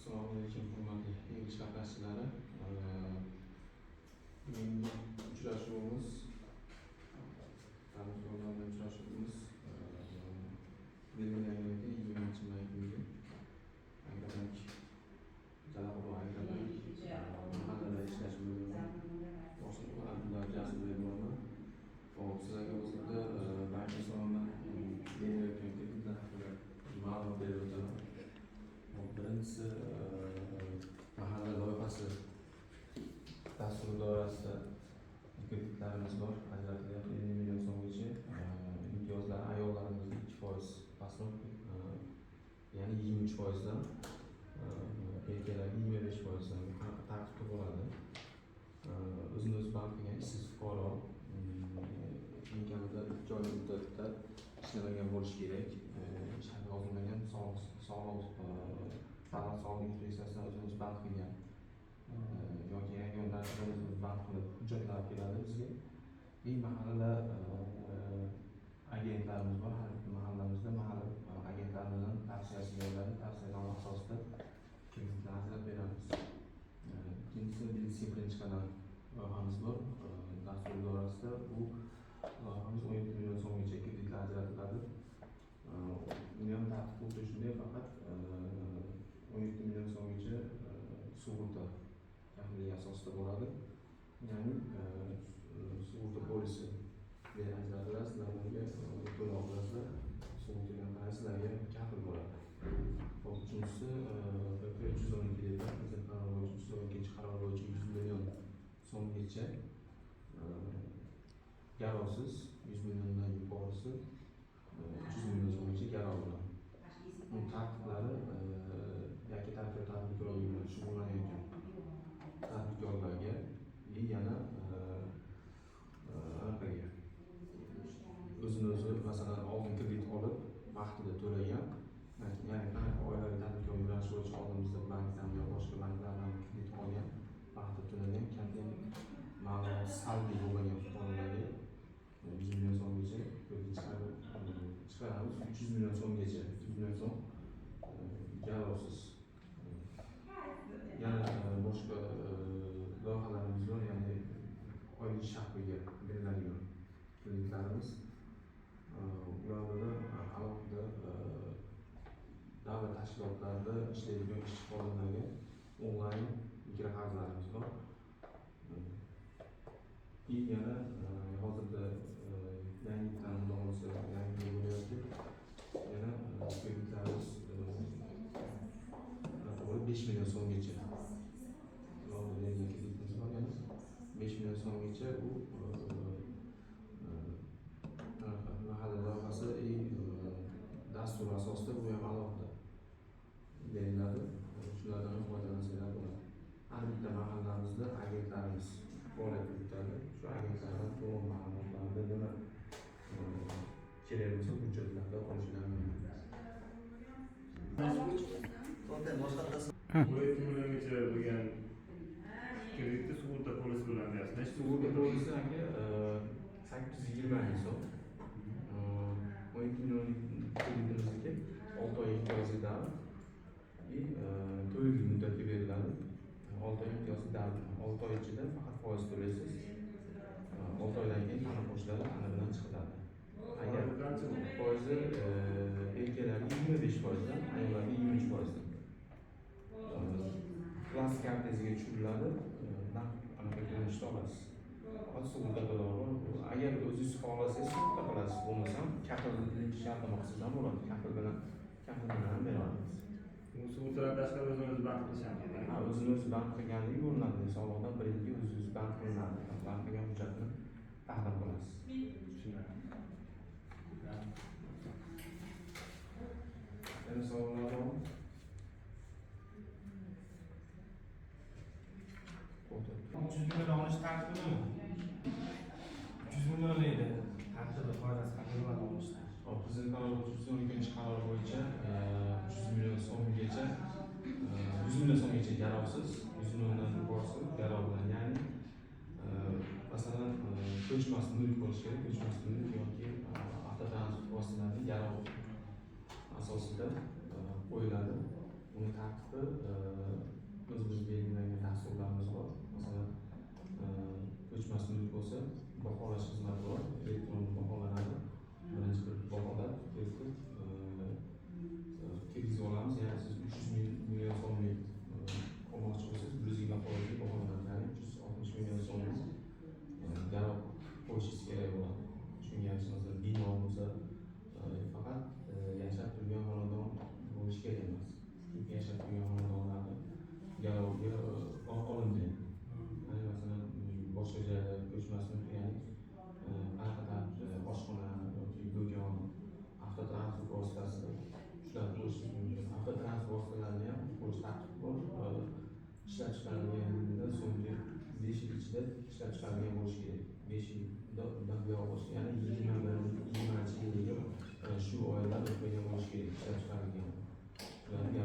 Assalomu alaykum, hurmatli yig'ilish qatnashchilari. Bugungi uchrashuvimiz belgilangan 20-may kuni Aytabank Jalaqo'rg'on Aytabank mahallada ishlash bo'limi boshlig'i Abdulla Jasur bo'limi. Sizlarga hozirda bank hisobidan berilayotgan kreditlar haqida ma'lumot berib o'taman. Birinchisi mahalla loyihasi dasturi doirasida kreditlarimiz bor. Ajratilyapti 50 million so'mgacha. Imtiyozlar ayollarimizda 2% pasmoq, ya'ni 23%dan erkaklarga 25%dan tartibda bo'ladi. O'zini o'zi band qilgan ishsiz fuqaro eng kamida 2 oy muddatda ishlamagan bo'lishi kerak. Ishga hozirlangan davlat soliq inspeksiyasidan o'zimiz band qilgan yoki yagona o'zimiz band qilib hujjatlar keladi bizga. Mahalla agentlarimiz bor. Har bir mahallamizda mahalla agentlarimizdan tavsiyasi beriladi. Tavsiyanoma asosida kreditlar ajratib beramiz. Ikkinchisi bizga birinchi qadam loyihamiz bor. Dastur doirasida bu loyihamiz 17 million so'mgacha kreditlar ajratiladi. Uni ham tartib xuddi shunday, faqat 17 million so'mgacha sug'urta kafilligi asosida bo'ladi. Ya'ni sug'urta polisi ajratiladi, sizlar bunga to'lov qilasizlar, sug'urtaga qarab sizlarga kafil bo'ladi. Uchinchisi 312 qaror bo'yicha 100 million so'mgacha garovsiz, 100 milliondan yuqorisi 300 million so'mgacha garov bilan. Bu tartiblari yoki tadbirkor bilan shug'ullanayotgan tadbirkorlarga yana o'zini o'zi masalan oldin kredit olib vaqtida to'lagan, ya'ni qanaqa oilaviy tadbirkor yo'nalishi bo'yicha oldin bizda bankdan yo boshqa banklardan kredit olgan, vaqtida to'lagan, kamdan ma'lumot salbiy bo'lmagan fuqarolarga 100 million so'mgacha kredit chiqaramiz. 300 million so'mgacha, 300 million so'm garovsiz. Yana boshqa loyihalarimiz bor, ya'ni oylik shaxsiga beriladigan kreditlarimiz. Ularda alohida davlat tashkilotlarida ishlaydigan ishchi xodimlarga onlayn ijro qarzlarimiz bor. Yana hozirda yangi ta'minotimiz yangi bo'lyapti. Yana kreditlarimiz 5 million so'mgacha. Kreditimiz bor, yana 5 million so'mgacha u mahalla loyihasi dastur asosida bu ham alohida beriladi. Shulardan ham foydalansanglar bo'ladi. Har bitta mahallamizda agentlarimiz faoliyat yuritadi. Shu agentlardan to'liq ma'lumotlarni nima kerak bo'lsa hujjatlarda olishlar mumkin. 17 milliongacha bo'lgan kreditni sug'urta polisi bilan deyapsiz. Sug'urta polisi anga 820 ming so'm. 17 million kreditimizniki 6 oy imtiyozli davr. 4 yil muddatga beriladi. 6 oy imtiyozli davr. 6 oy ichida faqat foiz to'laysiz. 6 oydan keyin ta'lim qo'shiladi, ta'lim bilan chiqiladi. Agar foizi erkaklarga 25%dan, ayollarga 23%dan. Plastik kartasiga tushiriladi, anaqa ko'rinishda olasiz. Sug'urta to'lovi. Agar o'zingiz xohlasangiz sug'urta qilasiz, bo'lmasa kafillik shartnoma qilsangiz ham bo'ladi. Kafil bilan ham beramiz. Bu sug'urtalar tashqari o'zini band qilish ham kerak. Ha, o'zini o'zi band qilganligi ko'rinadi. Soliqdan bir yilga o'zingiz band qilinadi. Band qilgan hujjatni taqdim qilasiz. Tushunarli. Yana savollar bormi? 300 million olish tartibimi? 300 million edi. Tartibi foydasi qanday bo'ladi olishda? Bizning qaror 312-qaror bo'yicha 300 million so'mgacha 100 million so'mgacha garovsiz, 100 milliondan yuqorisi garov bilan, ya'ni masalan ko'chmas mulk bo'lishi kerak, ko'chmas mulk yoki avtotransport vositalari garov asosida qo'yiladi. Buni tartibi dasturlarimiz bor. Masalan, ko'chmas mulk bo'lsa, baholash xizmati bor, elektron baholanadi. Birinchi bir baholab kiritib kirgizib olamiz. Ya'ni siz 300 million so'mlik olmoqchi bo'lsangiz, 100 ga baholanadi. Ya'ni 360 million so'mlik garov qo'yishingiz kerak bo'ladi. Shunga masalan bino bo'lsa, faqat yashab turgan xonadon bo'lishi kerak emas. Chunki yashab turgan xonadonlarni garovga olingan. Ya'ni masalan boshqa joyda ko'chmas mulk, ya'ni qanaqadir oshxona yoki do'kon, avtotransport vositasi ishlab qo'yish mumkin. Avtotransport vositalarini ham qo'yish tartibi bor. Ishlab chiqarilganidan so'nggi 5 yil ichida ishlab chiqarilgan bo'lishi kerak. 5 yildan buyon bo'lishi, ya'ni 20-yilga shu oylarda o'tmagan bo'lishi kerak ishlab chiqarilgan. Ularga